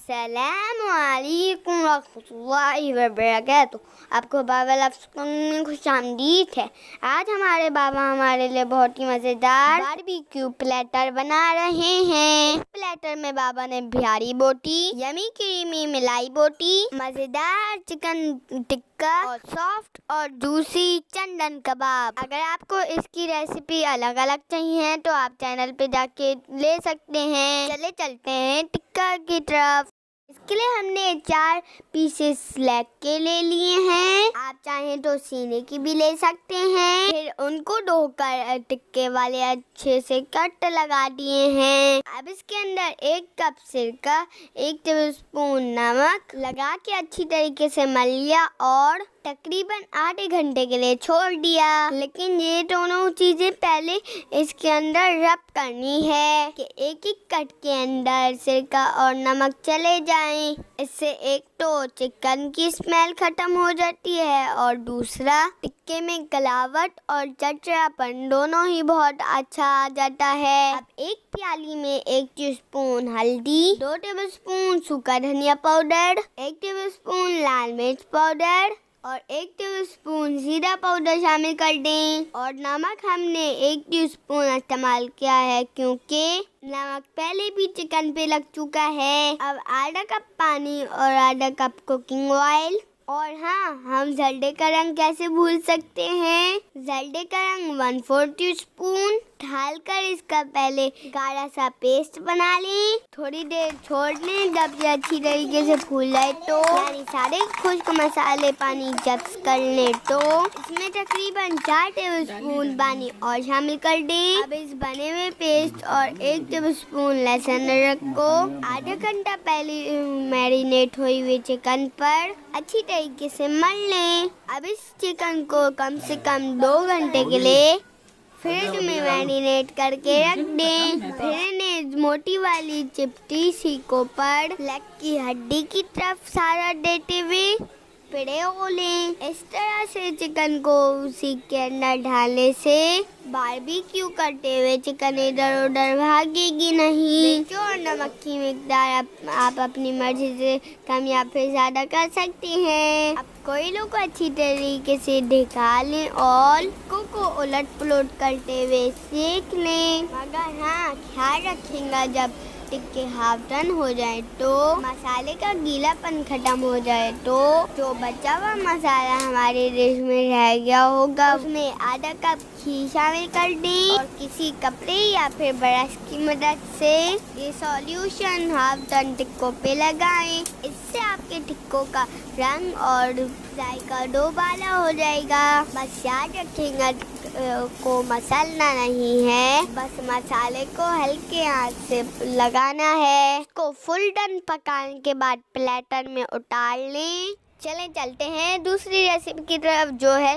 अस्सलामुअलैकुम रहमतुल्लाहि व बरकातुहू। आपको बाबा लफ्ज़ में खुशामदीद है। आज हमारे बाबा हमारे लिए बहुत ही मज़ेदार बारबेक्यू प्लेटर बना रहे हैं। प्लेटर में बाबा ने बिहारी बोटी, यमी क्रीमी मलाई बोटी, मज़ेदार चिकन टिक्का और सॉफ्ट और जूसी चंदन कबाब। अगर आपको इसकी रेसिपी अलग अलग चाहिए तो आप चैनल पे जाके ले सकते हैं। चलते हैं टिक्का की तरफ। इसके लिए हमने 4 पीसेस लेग के ले लिए हैं। आप चाहें तो सीने की भी ले सकते हैं। फिर उनको धोकर टिक्के वाले अच्छे से कट लगा दिए हैं। अब इसके अंदर 1 कप सिरका, 1 टेबलस्पून नमक लगा के अच्छी तरीके से मल लिया और तकरीबन आधे घंटे के लिए छोड़ दिया। लेकिन ये दोनों चीजें पहले इसके अंदर रब करनी है कि एक एक कट के अंदर सिरका और नमक चले जाएं। इससे एक तो चिकन की स्मेल खत्म हो जाती है और दूसरा टिक्के में गलावट और चटपटापन दोनों ही बहुत अच्छा आ जाता है। अब एक प्याली में 1 टीस्पून हल्दी, 2 टेबलस्पून सूखा धनिया पाउडर, 1 टेबलस्पून लाल मिर्च पाउडर और 1 टीस्पून जीरा पाउडर शामिल कर दें। और नमक हमने 1 टीस्पून इस्तेमाल किया है क्योंकि नमक पहले भी चिकन पे लग चुका है। अब आधा कप पानी और आधा कप कुकिंग ऑयल। और हाँ, हम जल्दे का रंग कैसे भूल सकते हैं। जल्दे का रंग 1/4 टीस्पून डालकर इसका पहले गाढ़ा सा पेस्ट बना लें। थोड़ी देर छोड़ लें। जब ये अच्छी तरीके से फूल जाए तो यानी सारे खुश्क मसाले पानी जब्स कर लें तो इसमें तकरीबन 4 टेबलस्पून पानी और शामिल कर दें। अब इस बने हुए पेस्ट और 1 टेबलस्पून लहसुन अदरक को आधा घंटा पहले मैरिनेट हुई हुई चिकन पर अच्छी तरीके से मल लें। अब इस चिकन को कम से कम 2 घंटे के लिए फ्रिज में मैरिनेट करके रख दें। फिर इन्हें मोटी वाली चिपटी सीकों पर लेग की हड्डी की तरफ सहारा देते हुए पिड़े लें। इस तरह से चिकन को सीख के अंदर डालने से बारबेक्यू करते हुए चिकन इधर उधर भागेगी नहीं। मिर्च और नमक की मिकदार आप अपनी मर्जी से कम या फिर ज़्यादा कर सकते हैं। अब कोयलों को अच्छी तरीके से ढका लें और को उलट पुलट करते हुए सेक लें। मगर हाँ, ख्याल रखेंगे जब टिक्के हाफ डन हो जाए तो मसाले का गीलापन खत्म हो जाए तो जो बचा हुआ मसाला हमारे डिश में रह गया होगा उसमें आधा कप घी शामिल कर दें और किसी कपड़े या फिर ब्रश की मदद से ये सॉल्यूशन हाफ डन टिक्कों पे लगाएं। इससे आपके टिक्कों का रंग और जायका दोबारा हो जाएगा। बस याद रखेंगे को मसलना नहीं है, बस मसाले को हल्के आंच से लगाना है। इसको फुल डन पकाने के बाद प्लेटर में उतार लें। चलते हैं दूसरी रेसिपी की तरफ जो है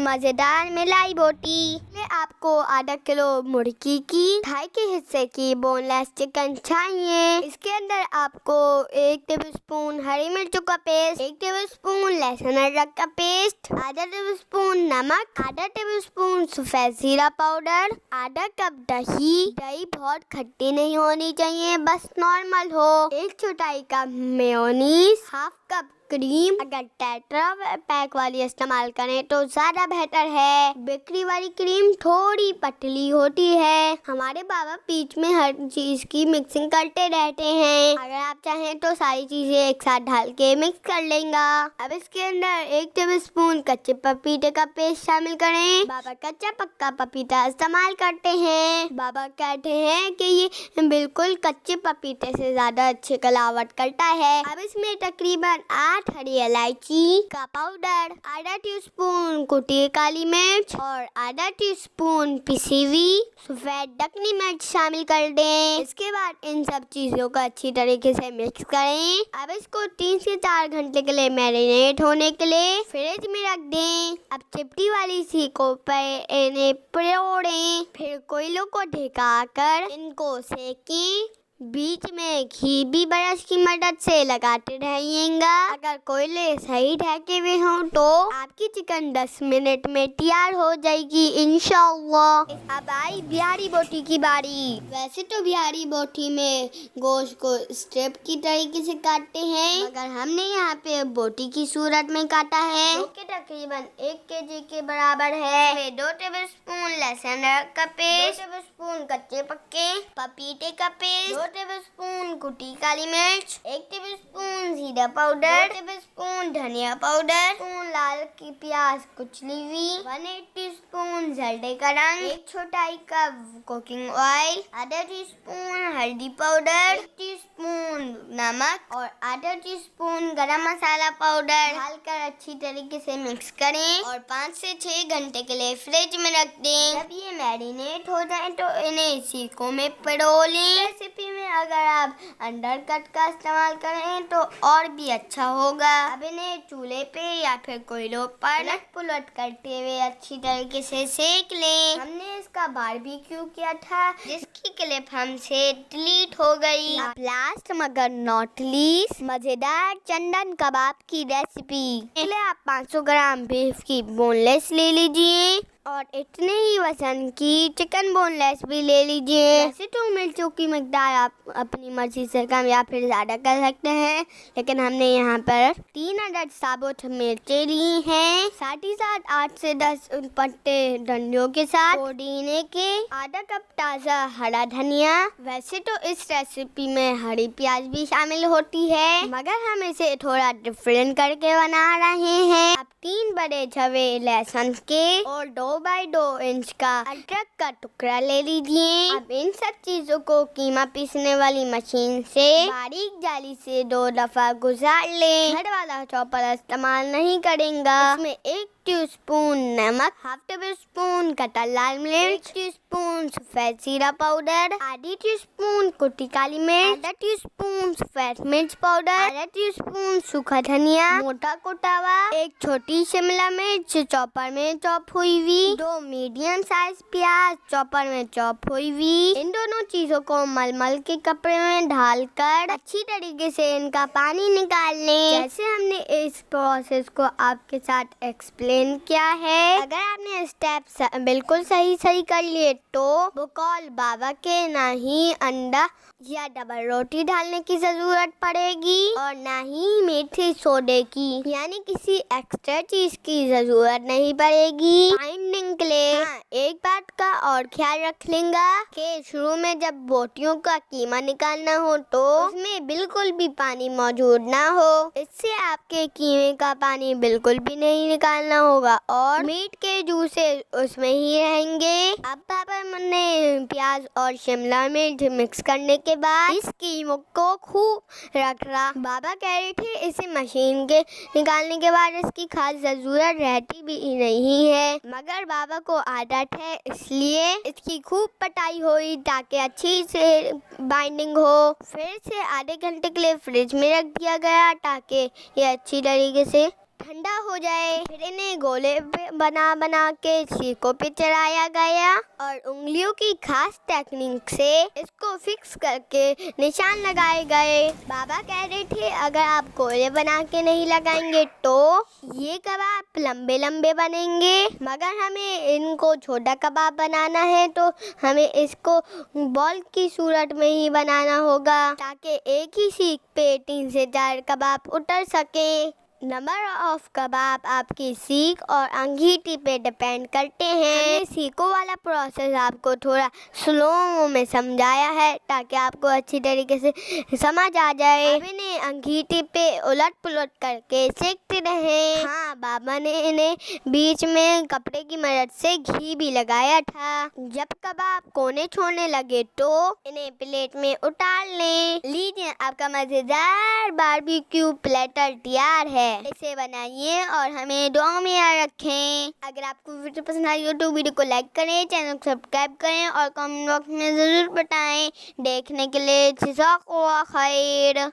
मज़ेदार मलाई बोटी। आपको आधा किलो मुर्गी की थाई के हिस्से की बोनलेस चिकन चाहिए। इसके अंदर आपको 1 टेबलस्पून हरी मिर्चों का पेस्ट, 1 टेबलस्पून लहसुन अदरक का पेस्ट, आधा टेबलस्पून नमक, आधा टेबलस्पून सफेद जीरा पाउडर, आधा कप दही बहुत खट्टी नहीं होनी चाहिए, बस नॉर्मल हो, 1 चौथाई cup mayonnaise, half cup cream. अगर टेट्रा पैक वाली इस्तेमाल करें तो ज़्यादा बेहतर है। बेकरी वाली क्रीम थोड़ी पतली होती है। हमारे बाबा बीच में हर चीज़ की मिक्सिंग करते रहते हैं। अगर आप चाहें तो सारी चीज़ें एक साथ डाल के मिक्स कर लेंगे। अब इसके अंदर 1 टेबलस्पून कच्चे पपीते का पेस्ट शामिल करें। बाबा कच्चा पक्का पपीता इस्तेमाल करते हैं। बाबा कहते हैं कि ये बिल्कुल कच्चे पपीते से ज़्यादा अच्छी गलावट करता है। अब इसमें तकरीबन 8 हरी इलायची का पाउडर, आधा टीस्पून कुटी काली मिर्च और आधा टीस्पून पिसी हुई सफेद दक्कनी मिर्च शामिल कर दें। इसके बाद इन सब चीजों को अच्छी तरीके से मिक्स करें। अब इसको 3 से 4 घंटे के लिए मैरिनेट होने के लिए फ्रिज में रख दें। अब चिपटी वाली सीकों पर इन्हें परोड़ें। फिर कोयलों को ढकाकर इनको सेकें। बीच में घी भी ब्रश की मदद से लगाते रहिएगा। अगर कोयले सही ढके हुए हों तो आपकी चिकन 10 मिनट में तैयार हो जाएगी इंशाअल्लाह। अब आई बिहारी बोटी की बारी। वैसे तो बिहारी बोटी में गोश्त को स्ट्रिप की तरीके से काटते हैं, मगर हमने यहाँ पे बोटी की सूरत में काटा है, जो कि तकरीबन 1 केजी के बराबर है। इसमें 2 टेबलस्पून लहसुन का पेस्ट, 2 टेबलस्पून कच्चे पक्के पपीते का पेस्ट, 2 टेबलस्पून कुटी काली मिर्च, 1 टेबलस्पून जीरा पाउडर, 2 टेबलस्पून धनिया पाउडर, लाल की प्याज कुचली हुई, 1/8 टीस्पून जल्दे का रंग, 1 छोटाई कप कुकिंग ऑयल, आधा टीस्पून हल्दी पाउडर, 1 टीस्पून नमक और आधा टीस्पून गरम मसाला पाउडर डालकर अच्छी तरीके से मिक्स करें और 5 से 6 घंटे के लिए फ्रिज में रख दें। जब ये मैरिनेट हो जाए तो इन्हें सीखों में पिरो लें। रेसिपी में अगर आप अंडरकट का इस्तेमाल करें तो और भी अच्छा होगा। अब इन्हें चूल्हे पे या फिर कोयलों पर उलट पुलट करते हुए अच्छी तरीके से सेक लें। हमने इसका बारबेक्यू किया था, जिसकी क्लिप हमसे डिलीट हो गई। लास्ट मगर नॉट लीस्ट मजेदार चंदन कबाब की रेसिपी। पहले आप 500 ग्राम बीफ की बोनलेस ले लीजिए और इतने ही वजन की चिकन बोनलेस भी ले लीजिए। वैसे तो मिर्चों की मिकदार आप अपनी मर्जी से कम या फिर ज़्यादा कर सकते हैं, लेकिन हमने यहाँ पर 3 अदद साबुत मिर्चें ली हैं, साथ ही साथ 8 से 10 पत्ते धनियों के साथ पुदीने के, आधा कप ताज़ा हरा धनिया। वैसे तो इस रेसिपी में हरी प्याज भी शामिल होती है, मगर हम इसे थोड़ा डिफरेंट करके बना रहे हैं। अब 3 बड़े छवे लहसुन के और 2 बाई 2 इंच का अदरक का टुकड़ा ले लीजिए। अब इन सब चीजों को कीमा पीसने वाली मशीन से बारीक जाली से 2 दफा गुजार लें। घर वाला चॉपर इस्तेमाल नहीं करेंगे। इसमें 1 टीस्पून नमक, हाफ टेबल स्पून कटा लाल मिर्च, 1 टीस्पून सफेद जीरा पाउडर, आधी टीस्पून कुटी काली मिर्च, आधा टीस्पून सफेद मिर्च पाउडर, आधा टीस्पून सूखा धनिया मोटा कुटा हुआ, 1 छोटी शिमला मिर्च चॉपर में चॉप हुई हुई, 2 मीडियम साइज प्याज चॉपर में चॉप हुई हुई। इन दोनों चीजों को मलमल के कपड़े में डालकर अच्छी तरीके से इनका पानी निकाल लें, जैसे हमने इस प्रोसेस को आपके साथ एक्सप्लेन क्या है। अगर आपने स्टेप बिल्कुल सही कर लिए तो बुकौल बाबा के ना ही अंडा या डबल रोटी डालने की जरूरत पड़ेगी और ना ही मीठे सोडे की यानी किसी एक्स्ट्रा चीज की जरूरत नहीं पड़ेगी बाइंडिंग के लिए। हाँ, एक बात का और ख्याल रख लेंगे कि शुरू में जब बोटियों का कीमा निकालना हो तो उसमें बिल्कुल भी पानी मौजूद ना हो, इससे आपके कीमे का पानी बिल्कुल भी नहीं निकालना होगा और मीट के जूसे उसमें ही रहेंगे। अब पापा ने प्याज और शिमला मिर्च मिक्स करने के बाद इस कीमों को खूब रगड़ा। बाबा कह रहे थे इसे मशीन के निकालने के बाद इसकी खास जरूरत रहती भी नहीं है, मगर बाबा को आदत है इसलिए इसकी खूब पटाई हुई ताकि अच्छी से बाइंडिंग हो। फिर से आधे घंटे के लिए फ्रिज में रख दिया गया ताकि ये अच्छी तरीके से ठंडा हो जाए। फिर इन्हें गोले बना के सीकों पे चढ़ाया गया और उंगलियों की खास टेक्निक से इसको फिक्स करके निशान लगाए गए। बाबा कह रहे थे अगर आप गोले बना के नहीं लगाएंगे तो ये कबाब लंबे लंबे बनेंगे, मगर हमें इनको छोटा कबाब बनाना है तो हमें इसको बॉल की सूरत में ही बनाना होगा ताकि एक ही सीख पे 3 से 4 कबाब उतर सके। नंबर ऑफ कबाब आपकी सीख और अंगीठी पे डिपेंड करते हैं। हमने सीखों वाला प्रोसेस आपको थोड़ा स्लो में समझाया है ताकि आपको अच्छी तरीके से समझ आ जाए। अब इन्हें अंगीठी पे उलट पुलट करके सेकते रहे। हाँ, बाबा ने इन्हें बीच में कपड़े की मदद से घी भी लगाया था। जब कबाब कोने छोड़ने लगे तो इन्हें प्लेट में उतार लें। लीजिए, आपका मजेदार बारबेक्यू प्लेटर तैयार है। इसे बनाइए और हमें दुआ में याद रखें। अगर आपको वीडियो पसंद आई हो तो वीडियो को लाइक करें, चैनल को सब्सक्राइब करें और कमेंट बॉक्स में ज़रूर बताएं। देखने के लिए जज़ाकल्लाह खैर।